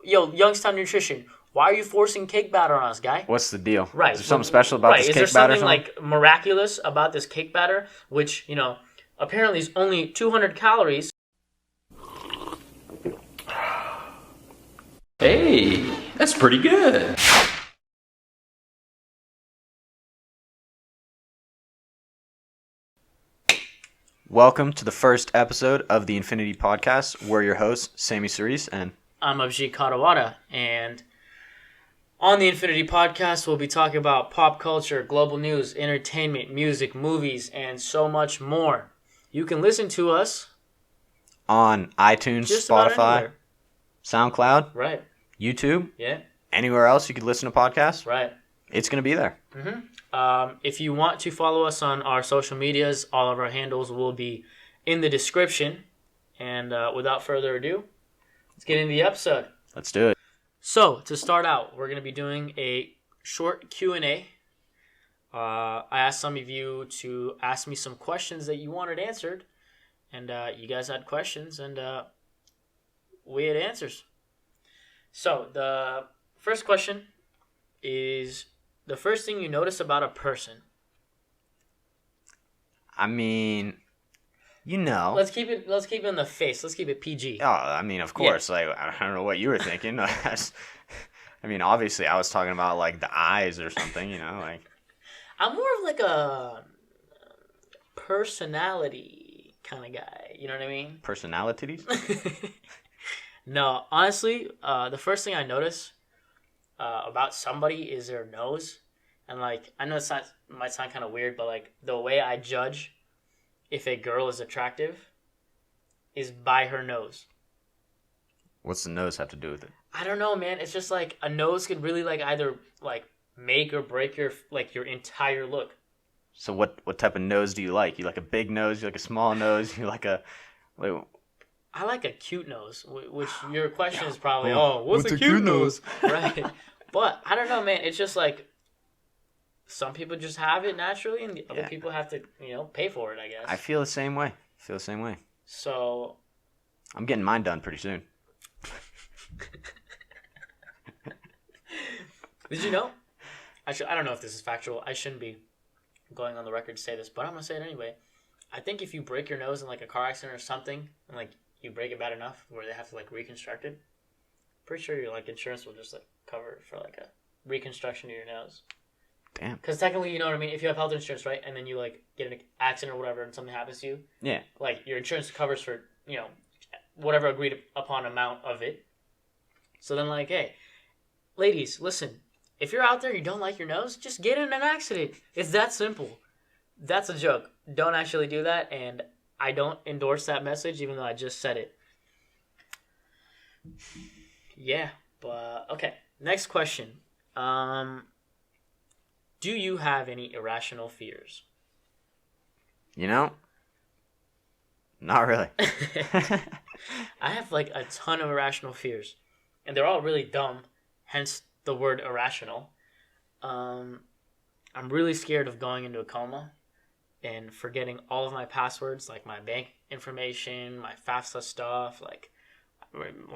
yo, Youngstown Nutrition, why are you forcing cake batter on us, guy? What's the deal? Right. Is there something special about this cake batter? Is there something like miraculous about this cake batter, which, apparently is only 200 calories? Hey, that's pretty good. Welcome to the first episode of the Infinitea Podcast. We're your hosts, Sammy Cerise, and I'm Abhijit Katawada, and on the Infinitea Podcast, we'll be talking about pop culture, global news, entertainment, music, movies, and so much more. You can listen to us on iTunes, just about Spotify, anywhere. SoundCloud, Right. YouTube, Yeah. anywhere else you could listen to podcasts. Right. It's going to be there. Mm-hmm. If you want to follow us on our social medias, all of our handles will be in the description. And without further ado, let's get into the episode. Let's do it. So, to start out, we're going to be doing a short Q&A. I asked some of you to ask me some questions that you wanted answered. And you guys had questions, and we had answers. So, the first question is the first thing you notice about a person. I mean, Let's keep it in the face. Let's keep it PG. Oh, I mean, of course. Yeah. Like, I don't know what you were thinking. I mean, obviously, I was talking about, like, the eyes or something, like. I'm more of, like, a personality kind of guy. You know what I mean? Personalities? No, honestly, the first thing I notice about somebody is their nose. And, like, I know it might sound kind of weird, but, like, the way I judge if a girl is attractive is by her nose. What's the nose have to do with it? I don't know, man. It's just, like, a nose could really, like, either, like, make or break your entire look. So what type of nose do you like? You like a big nose? You like a small nose? You like a... Like, I like a cute nose, which your question is probably, what's a cute nose? Right. But, I don't know, man. It's just, like, some people just have it naturally, and other people have to, pay for it, I guess. I feel the same way. So... I'm getting mine done pretty soon. Did you know? I don't know if this is factual. I shouldn't be going on the record to say this, but I'm going to say it anyway. I think if you break your nose in, like, a car accident or something, and, like, you break it bad enough where they have to, like, reconstruct it, pretty sure your, like, insurance will just, like, cover it for, like, a reconstruction of your nose. Damn. Because technically, you know what I mean? If you have health insurance, right, and then you, like, get an accident or whatever and something happens to you, yeah, like, your insurance covers for, whatever agreed upon amount of it. So then, like, hey, ladies, listen, if you're out there and you don't like your nose, just get in an accident. It's that simple. That's a joke. Don't actually do that, and I don't endorse that message, even though I just said it. Yeah, but, okay. Next question. Do you have any irrational fears? Not really. I have, like, a ton of irrational fears, and they're all really dumb, hence the word irrational. I'm really scared of going into a coma and forgetting all of my passwords, like my bank information, my FAFSA stuff. Like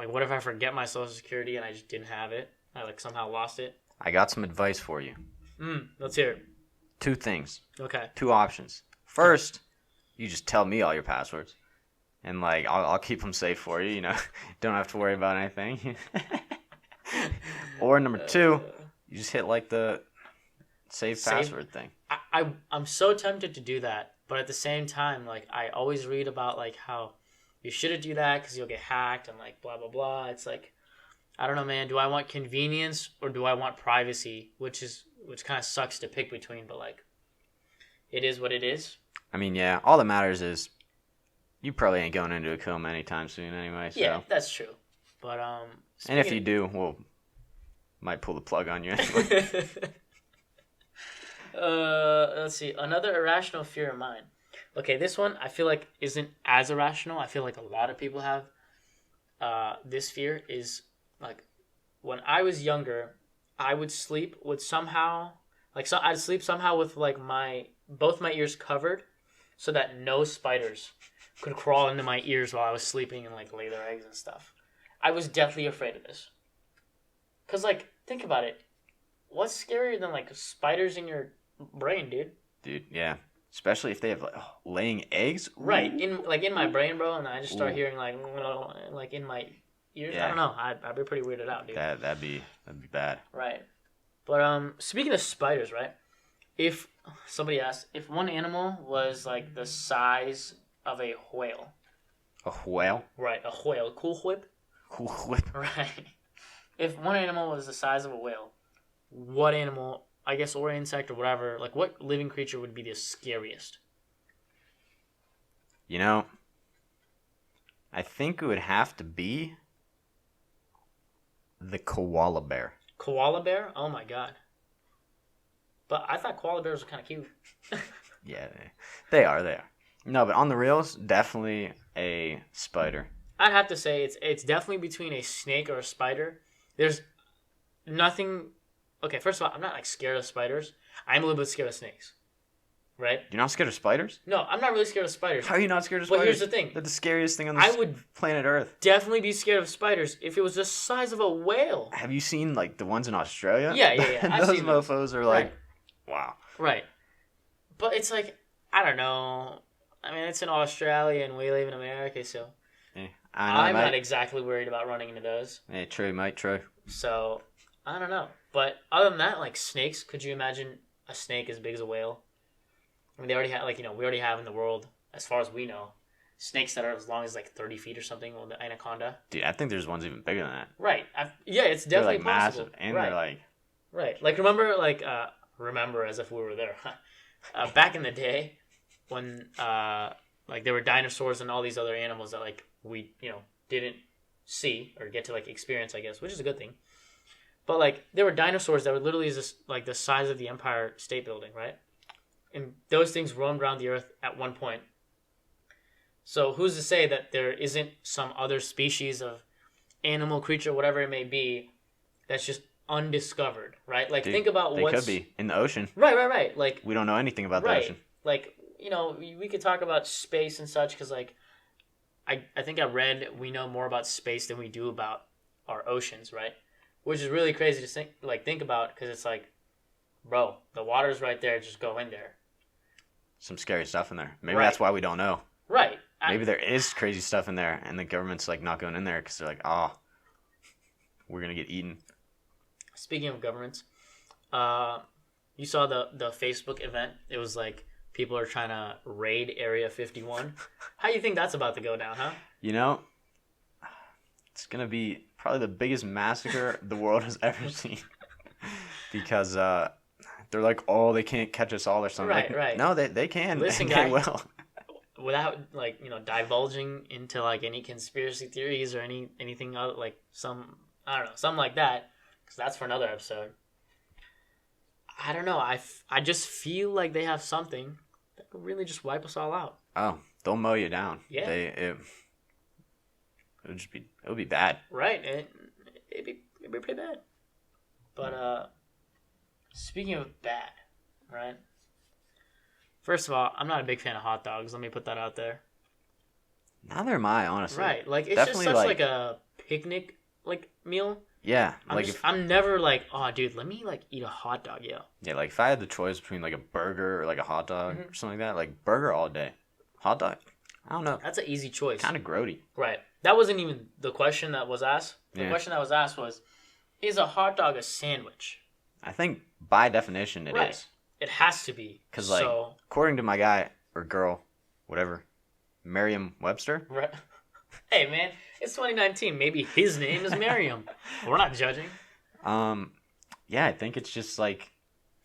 what if I forget my social security and I just didn't have it? I, like, somehow lost it. I got some advice for you. Let's hear it. 2 things. Okay. 2 options. First, you just tell me all your passwords, and, like, I'll keep them safe for you. Don't have to worry about anything. Or number 2, you just hit, like, the save password thing. I'm so tempted to do that, but at the same time, like, I always read about, like, how you shouldn't do that because you'll get hacked and, like, blah blah blah. It's like, I don't know, man. Do I want convenience or do I want privacy? Which kind of sucks to pick between, but, like, it is what it is. I mean, yeah. All that matters is you probably ain't going into a coma anytime soon, anyway. So. Yeah, that's true. But and if you do, we'll might pull the plug on you anyway. Let's see. Another irrational fear of mine. Okay, this one I feel like isn't as irrational. I feel like a lot of people have this fear. Is, like, when I was younger, I would sleep with somehow, like, so I'd sleep somehow with, like, both my ears covered, so that no spiders could crawl into my ears while I was sleeping and, like, lay their eggs and stuff. I was deathly afraid of this. Because, like, think about it. What's scarier than, like, spiders in your brain, dude? Dude, yeah. Especially if they have like laying eggs. Ooh. Right. In my brain, bro, and I just start hearing, like in my ears. Yeah. I don't know. I'd be pretty weirded out, dude. That'd be bad. Right. But speaking of spiders, right? If somebody asked if one animal was like the size of a whale. A whale? Right, a whale. Cool whip? Cool whip. Right. If one animal was the size of a whale, what animal, I guess, or insect or whatever, like what living creature would be the scariest? You know, I think it would have to be the koala bear. Koala bear? Oh my god. But I thought koala bears were kind of cute. Yeah, they are. No, but on the reals, definitely a spider. I'd have to say it's definitely between a snake or a spider. There's nothing. Okay, first of all, I'm not like scared of spiders. I'm a little bit scared of snakes. Right? You're not scared of spiders? No, I'm not really scared of spiders. How are you not scared of spiders? Well, here's the thing. They're the scariest thing on this planet Earth. Definitely be scared of spiders if it was the size of a whale. Have you seen like the ones in Australia? Yeah. I've Those seen mofos are like, wow. Right. But it's like, I don't know. I mean, it's in Australia and we live in America, so Yeah, I'm not exactly worried about running into those. Hey, true, mate, true. So, I don't know. But other than that, like snakes, could you imagine a snake as big as a whale? I mean, they already have, like, we already have in the world, as far as we know, snakes that are as long as, like, 30 feet or something, or the anaconda. Dude, I think there's ones even bigger than that. Right. It's definitely they're, like, possible. massive, and right. they're, like... Right. Like, remember as if we were there. Back in the day, when, like, there were dinosaurs and all these other animals that, like, we, didn't see or get to, like, experience, I guess, which is a good thing. But, like, there were dinosaurs that were literally just, like, the size of the Empire State Building, right? And those things roamed around the earth at one point. So who's to say that there isn't some other species of animal, creature, whatever it may be, that's just undiscovered, right? Like, think about They could be in the ocean. Right. Like, we don't know anything about the ocean. Like, we could talk about space and such, because, like, I think I read we know more about space than we do about our oceans, right? Which is really crazy to think about, because it's like, bro, the water's right there, just go in there. Some scary stuff in there. Maybe that's why we don't know. Right. Maybe there is crazy stuff in there, and the government's like not going in there because they're like, we're gonna get eaten. Speaking of governments, you saw the Facebook event. It was like people are trying to raid Area 51. How do you think that's about to go down, huh? It's gonna be probably the biggest massacre the world has ever seen because they're like, they can't catch us all or something. Right. No, they can. Listen, they will. Without divulging into like any conspiracy theories or anything other, like something like that, because that's for another episode. I don't know. I just feel like they have something that could really just wipe us all out. Oh, they'll mow you down. Yeah. It would be bad. Right. It'd be pretty bad. But speaking of bad, right? First of all, I'm not a big fan of hot dogs. Let me put that out there. Neither am I, honestly. Right. Like, it's definitely just such like a picnic like meal. Yeah. I'm never like, oh, dude, let me like eat a hot dog, yo. Yeah, like if I had the choice between like a burger or like a hot dog or something like that, like burger all day. Hot dog, I don't know. That's an easy choice. Kind of grody. Right. That wasn't even the question that was asked. The question that was asked was, is a hot dog a sandwich? I think by definition it is. It has to be. Because, like, according to my guy or girl, whatever, Merriam-Webster. Right. Hey, man, it's 2019. Maybe his name is Merriam. We're not judging. Yeah, I think it's just like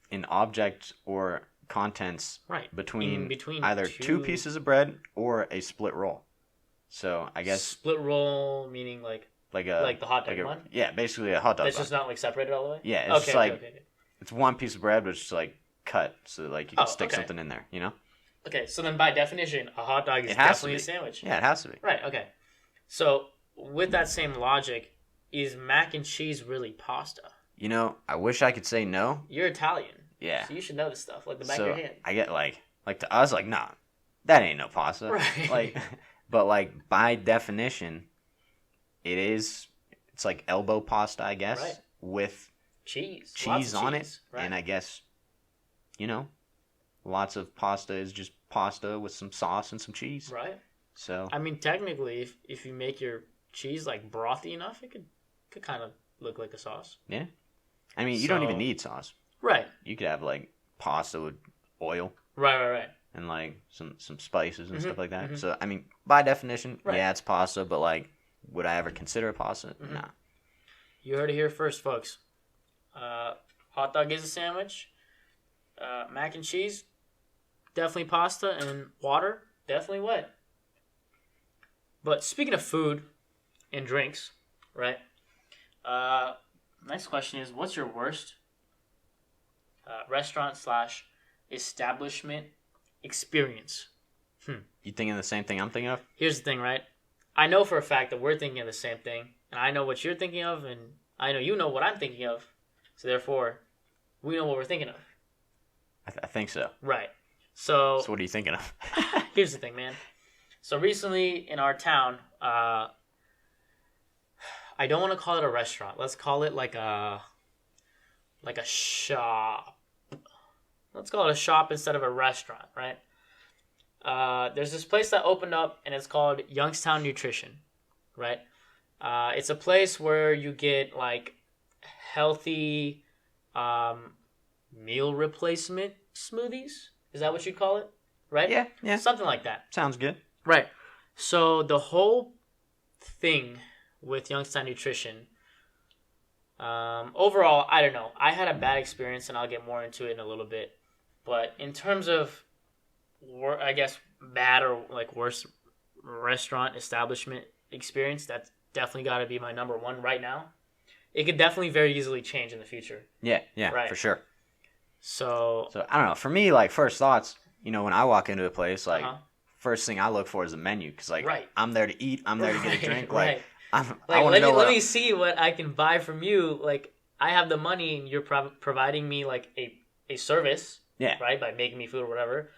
an object or contents between either two pieces of bread or a split roll. So I guess split roll meaning like the hot dog one. Yeah, basically a hot dog. It's just not like separated all the way. Yeah, it's it's one piece of bread, but it's just like cut so like you can stick something in there. Okay, so then by definition, a hot dog is definitely a sandwich. Yeah, it has to be. Right. Okay. So with that same logic, is mac and cheese really pasta? I wish I could say no. You're Italian. Yeah. So you should know this stuff, like the back of your hand. I get like to us, like, nah, that ain't no pasta. Right. But by definition, it's like elbow pasta, I guess. Right. with cheese on cheese, it. right. And I guess, lots of pasta is just pasta with some sauce and some cheese. Right. So I mean, technically, if you make your cheese like brothy enough, it could kind of look like a sauce. yeah. I mean, you don't even need sauce. Right. You could have like pasta with oil. Right. And like some spices and stuff like that. Mm-hmm. So I mean, by definition, Right. yeah, it's pasta. But like, would I ever consider it pasta? Mm-hmm. Nah. You heard it here first, folks. Hot dog is a sandwich. Mac and cheese, definitely pasta, and water, definitely wet. But speaking of food and drinks, right? Next question is, what's your worst restaurant/establishment experience? You thinking the same thing I'm thinking of? Here's the thing, right? I know for a fact that we're thinking of the same thing, and I know what you're thinking of, and I know you know what I'm thinking of. So therefore, we know what we're thinking of. I think so. Right. So what are you thinking of? here's the thing, man. So recently in our town, I don't want to call it a restaurant. Let's call it like a shop. Let's call it a shop instead of a restaurant, right? There's this place that opened up, and it's called Youngstown Nutrition, right? It's a place where you get like healthy meal replacement smoothies. Is that what you'd call it? Right? Yeah. Something like that. Sounds good. Right. So the whole thing with Youngstown Nutrition, overall, I don't know. I had a bad experience, and I'll get more into it in a little bit. But in terms of, I guess, bad or like worst restaurant establishment experience, that's definitely got to be my number one right now. It could definitely very easily change in the future. Yeah, Right. for sure. So I don't know. For me, like first thoughts, when I walk into a place, like first thing I look for is the menu, because like Right. I'm there to eat, I'm there to get a drink. Like right. I want to know let me see what I can buy from you. Like I have the money, and you're providing me like a service. Yeah. Right, by making me food or whatever.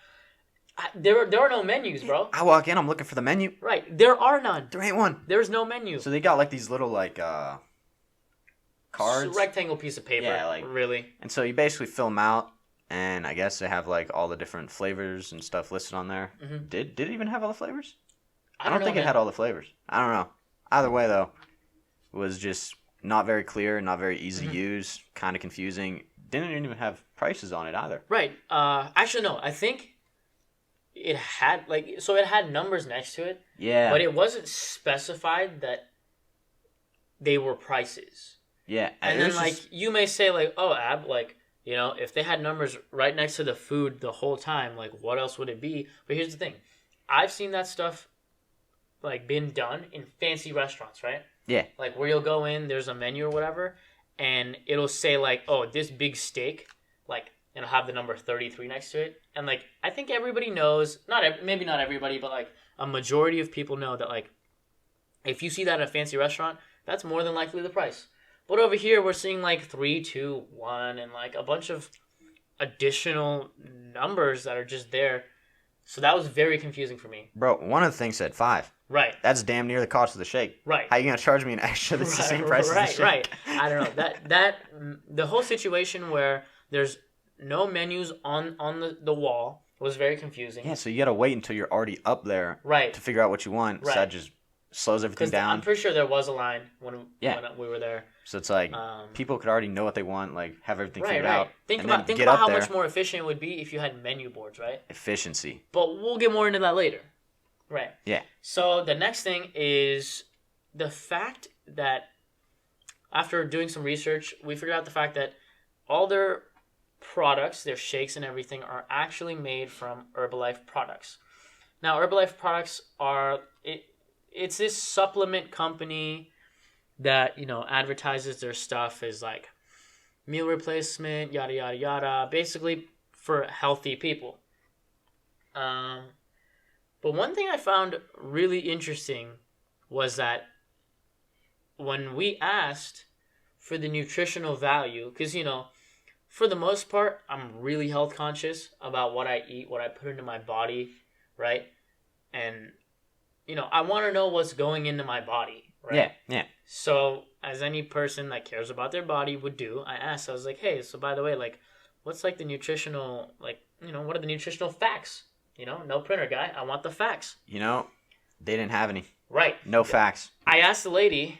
There are no menus, bro. I walk in, I'm looking for the menu. Right, there are none. There ain't one. There's no menu. So they got like these little like cards, It's a rectangle piece of paper. Yeah, like- really. and so you basically fill them out, and I guess they have like all the different flavors and stuff listed on there. Mhm. Did it even have all the flavors? I don't know, think man. it had all the flavors. I don't know. Either way, though, it was just not very clear, not very easy Mm-hmm. to use, kind of confusing. Didn't even have prices on it either. Right. Actually, no. I think it had it had numbers next to it, Yeah. but it wasn't specified that they were prices. Yeah. And it then was like just- you may say like, oh, Ab, like if they had numbers right next to the food the whole time, like what else would it be? But here's the thing, I've seen that stuff like been done in fancy restaurants, right? yeah. Like where you'll go in, there's a menu or whatever, and it'll say like, oh, this big steak, like, and it'll have the number 33 next to it. And like, I think everybody knows, maybe not everybody, but like a majority of people know that like, if you see that at a fancy restaurant, that's more than likely the price. But over here, we're seeing like 3, 2, 1, and like a bunch of additional numbers that are just there. So that was very confusing for me. Bro, one of the things said 5. Right. That's damn near the cost of the shake. Right. How you gonna charge me an extra that's the same price as the shake? Right. I don't know. That the whole situation where there's no menus on the wall was very confusing. Yeah, so you gotta wait until you're already up there Right. to figure out what you want. Right. So that just slows everything Because down. I'm pretty sure there was a line when Yeah. we were there. So it's like Um, people could already know what they want, like have everything Right. figured out. Think and about then get up how there. much more efficient it would be if you had menu boards, right? Efficiency. But we'll get more into that later. Right. Yeah. So the next thing is the fact that after doing some research, we figured out the fact that all their products, their shakes and everything, are actually made from Herbalife products. Now, Herbalife products it's this supplement company that, advertises their stuff as like meal replacement, yada, yada, yada, basically for healthy people. But one thing I found really interesting was that when we asked for the nutritional value, because, for the most part, I'm really health conscious about what I eat, what I put into my body, right? And, I want to know what's going into my body, right? Yeah. So as any person that cares about their body would do, I asked. I was like, hey, so by the way, like, what's like the nutritional, like, what are the nutritional facts? No printer guy. I want the facts. They didn't have any. Right. No facts. I asked the lady,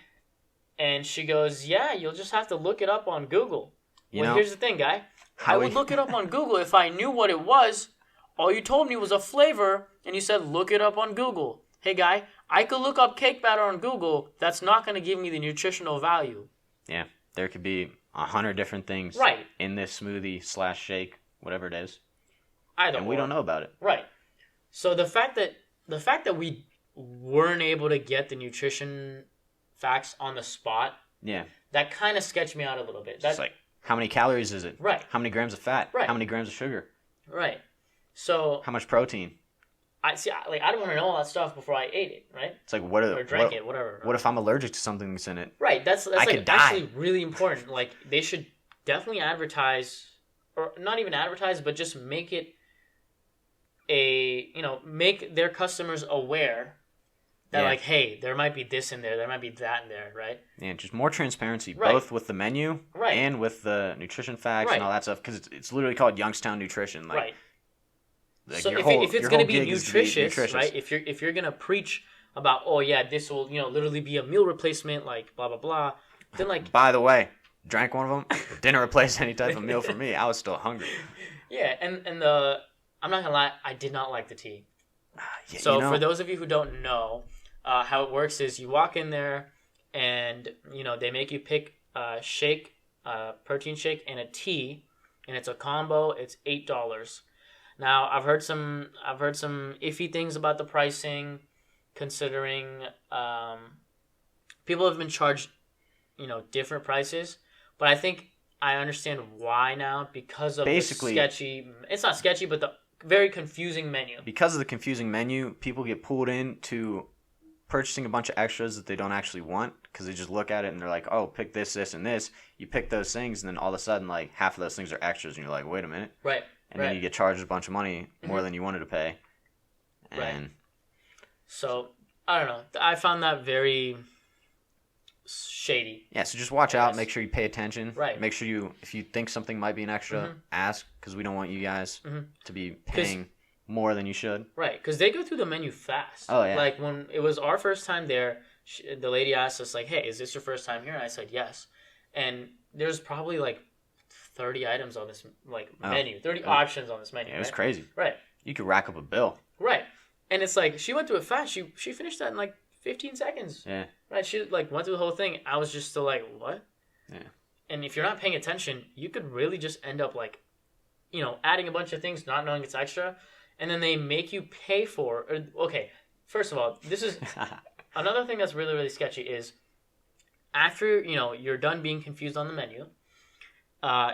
and she goes, yeah, you'll just have to look it up on Google. Here's the thing, guy. I would look it up on Google if I knew what it was. All you told me was a flavor, and you said, look it up on Google. Hey, guy, I could look up cake batter on Google. That's not going to give me the nutritional value. Yeah, there could be 100 different things in this smoothie / shake, whatever it is. And we don't know about it. Right. So the fact that we weren't able to get the nutrition facts on the spot, that kind of sketched me out a little bit. That's like, how many calories is it? Right. How many grams of fat? Right. How many grams of sugar? Right. So how much protein? I don't want to know all that stuff before I ate it, right? It's like or drank it, whatever. What if I'm allergic to something that's in it? Right. That's I could die. Actually really important. Like, they should definitely advertise, or not even advertise, but just make it make their customers aware that like, hey, there might be this in there might be that in there, right? Yeah, just more transparency, both with the menu and with the nutrition facts and all that stuff, because it's literally called Youngstown Nutrition. Like, right. Like so if it's going to be nutritious, right? If you're going to preach about, oh yeah, this will literally be a meal replacement, like blah blah blah, then like. By the way, drank one of them. Didn't replace any type of meal for me. I was still hungry. Yeah, and I'm not gonna lie, I did not like the tea. So for those of you who don't know, how it works is you walk in there, and they make you pick a shake, protein shake, and a tea, and it's a combo. It's $8. Now I've heard some iffy things about the pricing, considering people have been charged different prices, but I think I understand why now, because of basically the sketchy. It's not sketchy, but the very confusing menu. Because of the confusing menu, people get pulled into purchasing a bunch of extras that they don't actually want, because they just look at it and they're like, oh, pick this, this, and this. You pick those things, and then all of a sudden, like, half of those things are extras, and you're like, wait a minute. Right. And then you get charged a bunch of money, more than you wanted to pay. And so, I don't know. I found that very shady. Yeah, so just watch out. Make sure you pay attention. Right. Make sure if you think something might be an extra, ask, because we don't want you guys to be paying more than you should. Right, because they go through the menu fast. Oh, yeah. Like, when it was our first time there, the lady asked us, like, hey, is this your first time here? And I said, yes. And there's probably, like, 30 items on this menu, 30 options on this menu. Yeah, it was crazy. Right. You could rack up a bill. Right. And it's like, she went through it fast. She finished that in like 15 seconds. Yeah. Right. She went through the whole thing. I was just still like, what? Yeah. And if you're not paying attention, you could really just end up like, adding a bunch of things, not knowing it's extra. And then they make you pay for, okay, first of all, this is another thing that's really, really sketchy is after, you're done being confused on the menu,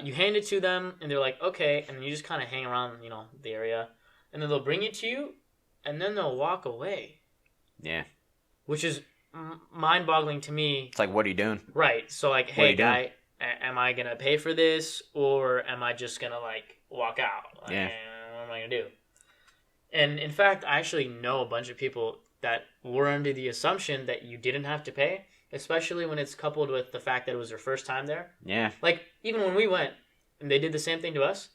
you hand it to them, and they're like, okay, and then you just kind of hang around, the area, and then they'll bring it to you, and then they'll walk away. Yeah. Which is mind-boggling to me. It's like, what are you doing? Right. So, like, hey, guy, am I going to pay for this, or am I just going to, like, walk out? Like, yeah. What am I going to do? And, in fact, I actually know a bunch of people that were under the assumption that you didn't have to pay, especially when it's coupled with the fact that it was their first time there. Yeah. Like, even when we went and they did the same thing to us,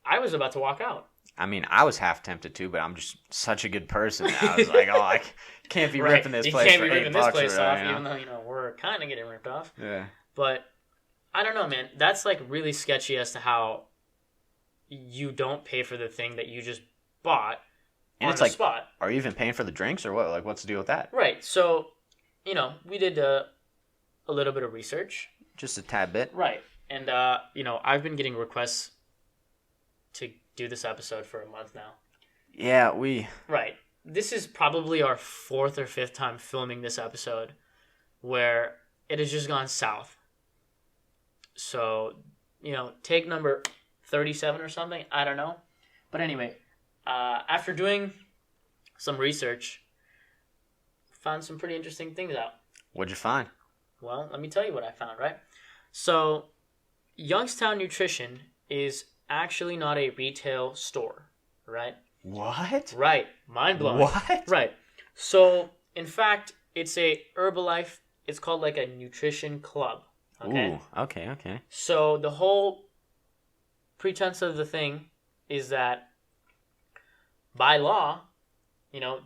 I was about to walk out. I mean, I was half tempted to, but I'm just such a good person. I was like, oh, I can't be ripping this place for $8. You can't be ripping this place off, even though, we're kind of getting ripped off. Yeah. But, I don't know, man. That's, like, really sketchy as to how you don't pay for the thing that you just bought on the spot. Are you even paying for the drinks or what? Like, what's the deal with that? Right. So, we did a little bit of research. Just a tad bit. Right. And, I've been getting requests to do this episode for a month now. Yeah, Right. This is probably our 4th or 5th time filming this episode where it has just gone south. So, take number 37 or something. I don't know. But anyway, after doing some research, found some pretty interesting things out. What'd you find? Well, let me tell you what I found, right? So, Youngstown Nutrition is actually not a retail store, right? What? Right. Mind blowing. What? Right. So, in fact, it's a Herbalife it's called like a nutrition club. Okay. Ooh, okay. So the whole pretense of the thing is that by law,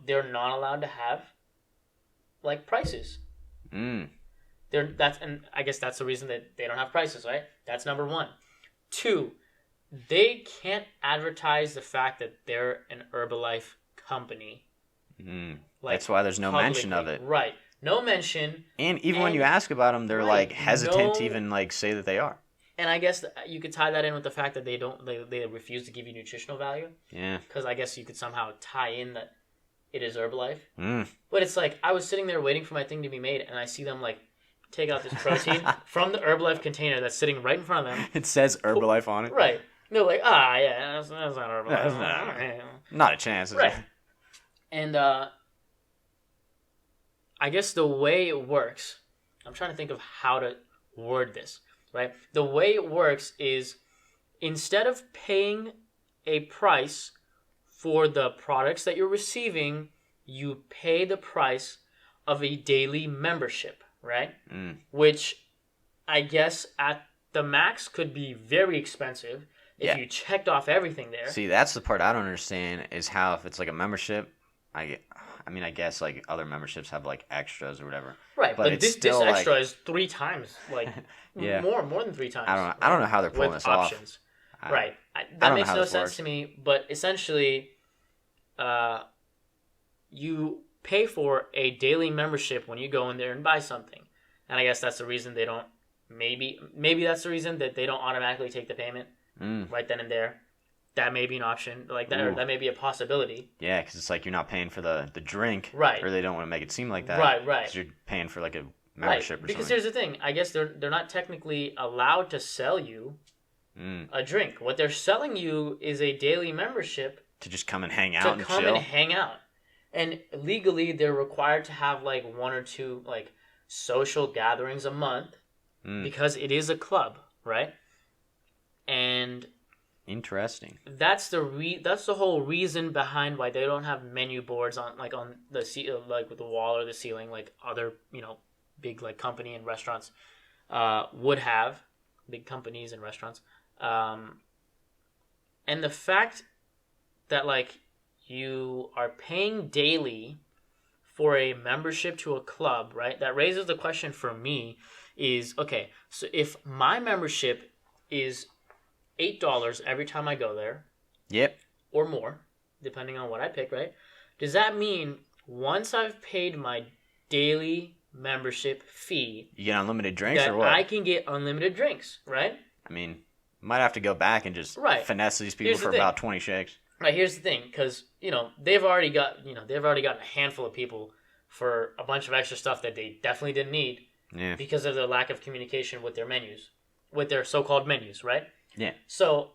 they're not allowed to have like prices. Mm. And I guess that's the reason that they don't have prices, right? That's number one. Two, they can't advertise the fact that they're an Herbalife company. Mm. That's why there's no mention of it. Right. No mention. And even when you ask about them, they're like hesitant to even like say that they are. And I guess you could tie that in with the fact that they refuse to give you nutritional value. Yeah. Because I guess you could somehow tie in that it is Herbalife. Mm. But it's like, I was sitting there waiting for my thing to be made, and I see them like take out this protein from the Herbalife container that's sitting right in front of them. It says Herbalife on it. Right. No, like, yeah, that's not Herbalife. That's not a chance. Right. And I guess the way it works, I'm trying to think of how to word this, right? The way it works is instead of paying a price for the products that you're receiving, you pay the price of a daily membership, right? Mm. Which I guess at the max could be very expensive if you checked off everything there. See, that's the part I don't understand is how if it's like a membership, I guess like other memberships have like extras or whatever. Right, but this extra like, is 3 times, like yeah. more than 3 times. I don't know how they're pulling this options. off. Right, that makes no sense to me. But essentially, you pay for a daily membership when you go in there and buy something, and I guess that's the reason they don't. Maybe that's the reason that they don't automatically take the payment right then and there. That may be an option like that, or that may be a possibility. Yeah, because it's like you're not paying for the drink, right? Or they don't want to make it seem like that, right? Because you're paying for like a membership or because something. here's the thing: I guess they're not technically allowed to sell you a drink. What they're selling you is a daily membership to just come and hang out and hang out. And legally, they're required to have like 1 or 2 like social gatherings a month because it is a club, right? And interesting. That's the whole reason behind why they don't have menu boards on the like with the wall or the ceiling like other big like company and restaurants would have, big companies and restaurants. And the fact that like you are paying daily for a membership to a club, right? That raises the question for me is, okay, so if my membership is $8 every time I go there. Yep. Or more, depending on what I pick, right? Does that mean once I've paid my daily membership fee, you get unlimited drinks that or what? I can get unlimited drinks, right? I mean, might have to go back and just finesse these people for about 20 shakes. Right, here's the thing, because they've already got a handful of people for a bunch of extra stuff that they definitely didn't need because of their lack of communication with their menus, with their so-called menus, right? Yeah. So,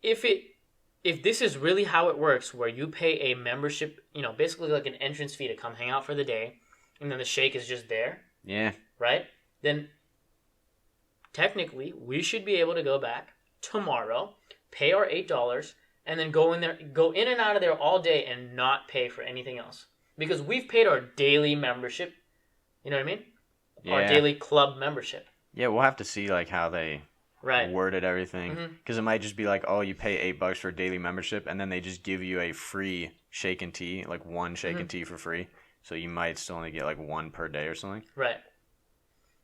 if this is really how it works, where you pay a membership, basically like an entrance fee to come hang out for the day, and then the shake is just there. Yeah. Right? Then, technically, we should be able to go back tomorrow, pay our $8, and then go in and out of there all day and not pay for anything else. Because we've paid our daily membership, you know what I mean? Yeah. Our daily club membership. Yeah, we'll have to see like how they worded everything. Because it might just be like, oh, you pay $8 for a daily membership, and then they just give you a free shake and tea, like one shake and tea for free. So you might still only get like 1 per day or something. Right.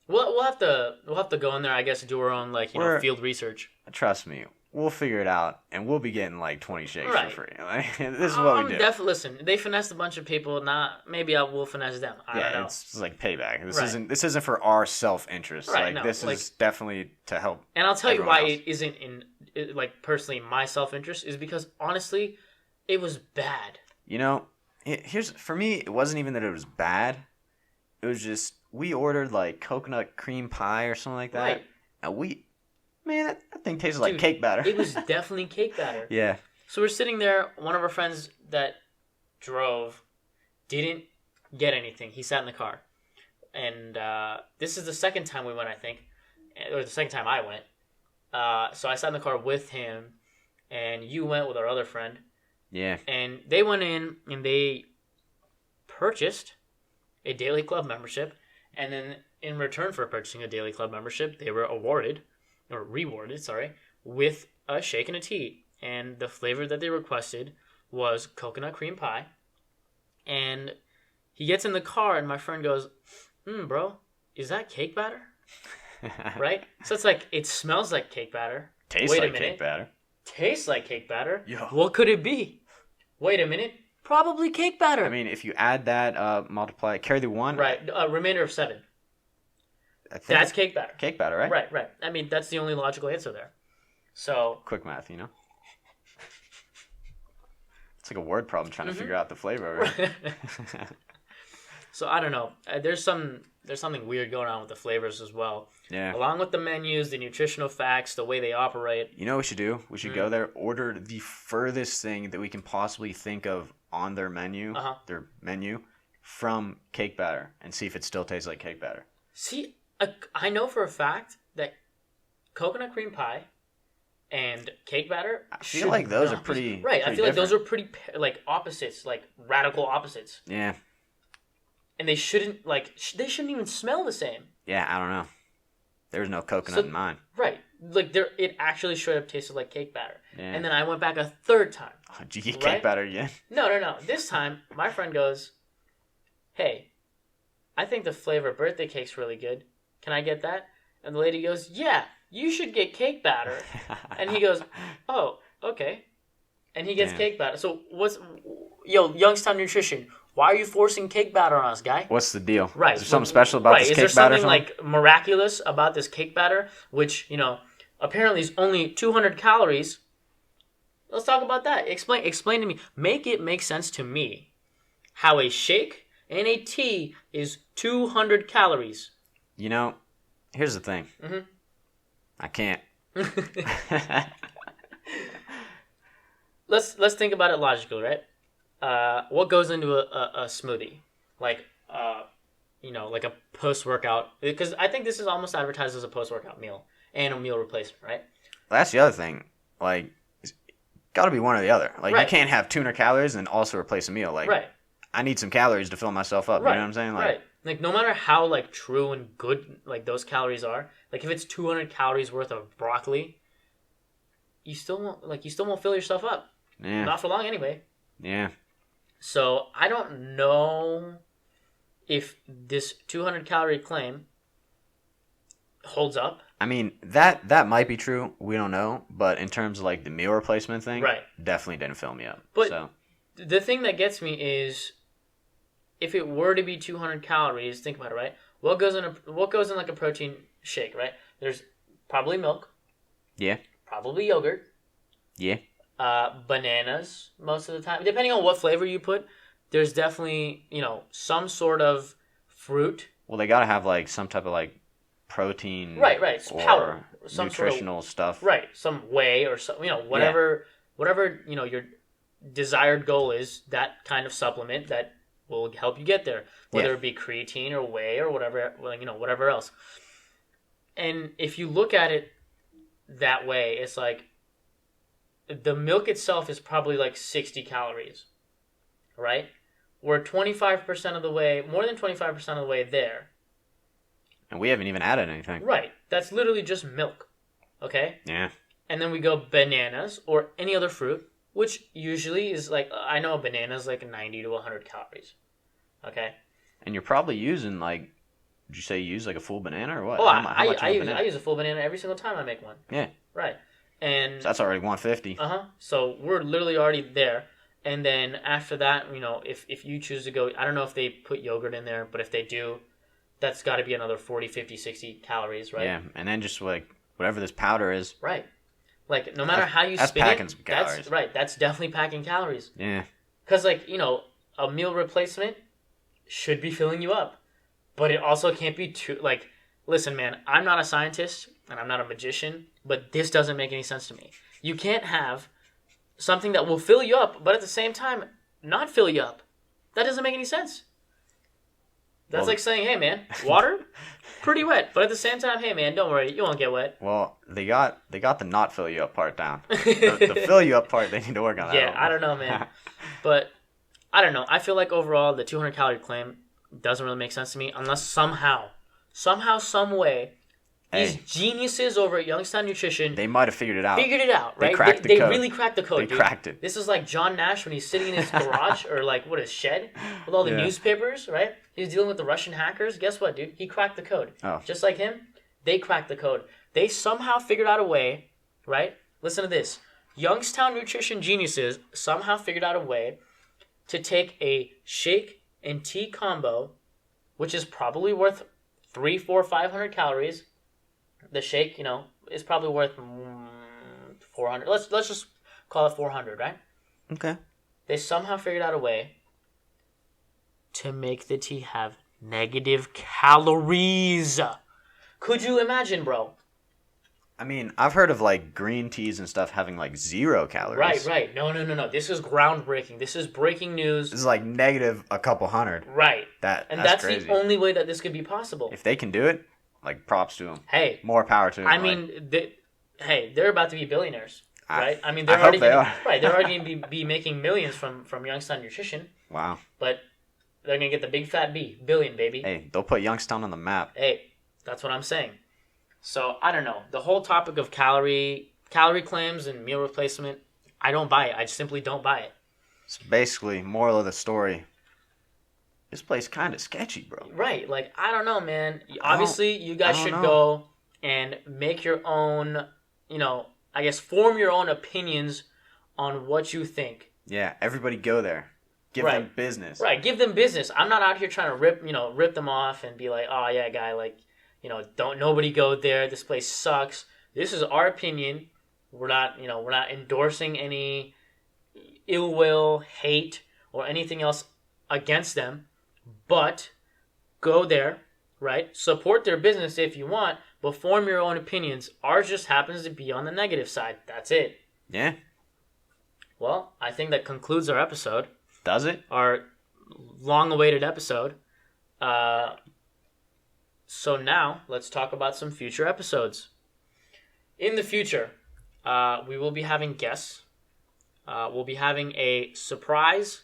We'll have to go in there, I guess, and do our own field research. Trust me, we'll figure it out, and we'll be getting like 20 shakes for free. Like, this is what we do. Listen, they finessed a bunch of people. Maybe I will finesse them. I don't know. It's like payback. This isn't for our self-interest. Right, like this is definitely to help. And I'll tell you why else. it isn't personally my self-interest is because honestly, it was bad. Here's for me. It wasn't even that it was bad. It was just we ordered like coconut cream pie or something like that, right? And that thing tasted like cake batter. It was definitely cake batter. Yeah. So we're sitting there. One of our friends that drove didn't get anything. He sat in the car. And this is the second time we went, I think. Or the second time I went. So I sat in the car with him. And you went with our other friend. Yeah. And they went in and they purchased a daily club membership. And then in return for purchasing a daily club membership, they were rewarded, with a shake and a tea. And the flavor that they requested was coconut cream pie. And he gets in the car, and my friend goes, bro, is that cake batter? Right? So it's like, it smells like cake batter. Tastes like cake batter. Tastes like cake batter. Yo. What could it be? Wait a minute. Probably cake batter. I mean, if you add that, multiply, carry the 1. Right. Remainder of 7. That's cake batter. Cake batter, right? Right. I mean, that's the only logical answer there. So. Quick math, you know? It's like a word problem trying to figure out the flavor. Right? So I don't know. There's something weird going on with the flavors as well. Yeah. Along with the menus, the nutritional facts, the way they operate. You know what we should do? We should go there, order the furthest thing that we can possibly think of on their menu, from cake batter, and see if it still tastes like cake batter. See, I know for a fact that coconut cream pie and cake batter. I feel like those are pretty right. Pretty I feel like those different. are pretty like opposites, like radical opposites. Yeah. And they shouldn't they shouldn't even smell the same. Yeah, I don't know. There's no coconut in mine. Right. Like it actually straight up tasted like cake batter. Yeah. And then I went back a third time. Oh, did you get cake batter again? No. This time, my friend goes, hey, I think the flavor of birthday cake's really good. Can I get that? And the lady goes, yeah, you should get cake batter. And he goes, oh, okay. And he gets cake batter. So Youngstown Nutrition, why are you forcing cake batter on us, guy? What's the deal? Right. Is there something special about this cake batter? Is there something like miraculous about this cake batter, which, apparently is only 200 calories? Let's talk about that. Explain to me. Make it make sense to me how a shake and a tea is 200 calories. Here's the thing. Mm-hmm. I can't. Let's think about it logically, right? What goes into a smoothie? Like a post-workout, because I think this is almost advertised as a post-workout meal and a meal replacement, right? Well, that's the other thing. Like, it's got to be one or the other. Like, right. You can't have 200 calories and also replace a meal. Like, right. I need some calories to fill myself up. Right. You know what I'm saying? Like, right. Like, no matter how true and good those calories are, like if it's 200 calories worth of broccoli, you still won't fill yourself up. Yeah. Not for long anyway. Yeah. So I don't know if this 200 calorie claim holds up. I mean, that might be true. We don't know. But in terms of the meal replacement thing, right. Definitely didn't fill me up. But the thing that gets me is, if it were to be 200 calories, think about it, right? What goes in like a protein shake, right? There's probably milk. Yeah. Probably yogurt. Yeah. Bananas most of the time, depending on what flavor you put. There's definitely some sort of fruit. Well, they gotta have some type of protein. Right. It's or powder. Some nutritional stuff. Right. Some whey or some whatever your desired goal is. That kind of supplement that will help you get there, whether it be creatine or whey or whatever else. And if you look at it that way, it's like the milk itself is probably 60 calories, right? We're 25% of the way, more than 25% of the way there. And we haven't even added anything. Right. That's literally just milk, okay? Yeah. And then we go bananas or any other fruit, which usually is I know a banana is 90 to 100 calories, okay? And you're probably using did you say you use a full banana or what? Oh, I use a full banana every single time I make one. Yeah. Right. And so that's already 150. So we're literally already there. And then after that, if you choose to go, I don't know if they put yogurt in there, but if they do, that's got to be another 40, 50, 60 calories, right? Yeah, and then just whatever this powder is. Right. No matter how you spin packing it, some calories. That's right. That's definitely packing calories. Yeah. Because a meal replacement should be filling you up, but it also can't be too listen, man, I'm not a scientist and I'm not a magician, but this doesn't make any sense to me. You can't have something that will fill you up, but at the same time not fill you up. That doesn't make any sense. That's like saying, hey man, water, pretty wet, but at the same time, hey man, don't worry, you won't get wet. Well, they got the not fill you up part down. The fill you up part, they need to work on that. Yeah, I don't know, man. But I don't know. I feel like overall the 200 calorie claim, doesn't really make sense to me unless somehow, some way, these geniuses over at Youngstown Nutrition They might have figured it out. Right? They cracked the code. They really cracked the code, They dude. cracked it. This is like John Nash when he's sitting in his garage or like, his shed with all the newspapers, right? He's dealing with the Russian hackers. Guess what, dude? He cracked the code. Oh. Just like him, they cracked the code. They somehow figured out a way, right? Listen to this. Youngstown Nutrition geniuses somehow figured out a way to take a shake and tea combo, which is probably worth 300, 400, 500 calories. The shake, is probably worth 400. Let's just call it 400, right? Okay. They somehow figured out a way to make the tea have negative calories. Could you imagine, bro? I mean, I've heard of like green teas and stuff having like 0 calories. Right. No. This is groundbreaking. This is breaking news. This is like negative a couple hundred. Right. That's crazy. the only way that this could be possible. If they can do it, like props to them. Hey. More power to them. I mean, they're about to be billionaires, right? I mean, I hope they are. Right, they're already going to be making millions from Youngstown Nutrition. Wow. But they're going to get the big fat B, billion, baby. Hey, they'll put Youngstown on the map. Hey, that's what I'm saying. So, I don't know. The whole topic of calorie claims and meal replacement, I don't buy it. I simply don't buy it. So basically, moral of the story, this place kind of sketchy, bro. Right. Like, I don't know, man. Obviously, you guys should go and make your own, form your own opinions on what you think. Yeah, everybody go there. Give them business. Right, give them business. I'm not out here trying to rip them off and be like, oh, yeah, guy, like, don't nobody go there. This place sucks. This is our opinion. We're not endorsing any ill will, hate, or anything else against them. But go there, right? Support their business if you want, but form your own opinions. Ours just happens to be on the negative side. That's it. Yeah. Well, I think that concludes our episode. Does it? Our long-awaited episode. So now, let's talk about some future episodes. In the future, we will be having guests. We'll be having a surprise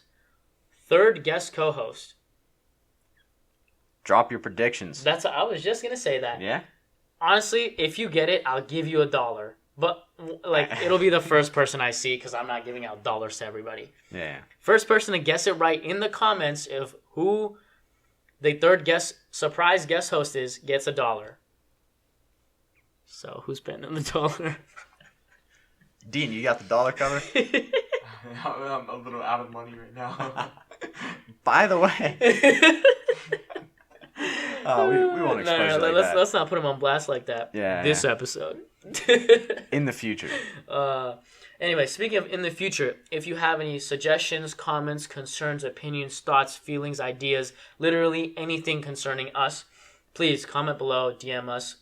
third guest co-host. Drop your predictions. I was just going to say that. Yeah? Honestly, if you get it, I'll give you $1. But, it'll be the first person I see because I'm not giving out dollars to everybody. Yeah. First person to guess it right in the comments of who the third surprise guest host is gets $1. So, who's spending the $1? Dean, you got the dollar cover? I'm a little out of money right now. By the way... we won't expose you like that. Let's not put him on blast like that. Yeah. This episode. In the future. Anyway, speaking of in the future, if you have any suggestions, comments, concerns, opinions, thoughts, feelings, ideas, literally anything concerning us, please comment below, DM us.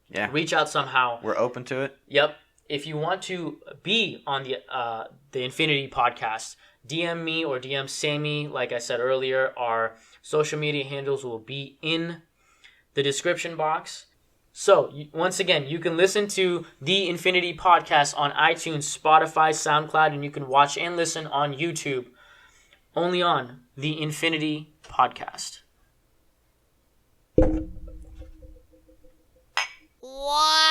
Yeah. Reach out somehow. We're open to it. Yep. If you want to be on the Infinity Podcast, DM me or DM Sammy. Like I said earlier, our social media handles will be in the description box. So, once again, you can listen to the Infinity Podcast on iTunes, Spotify, SoundCloud, and you can watch and listen on YouTube. Only on the Infinity Podcast. Wow.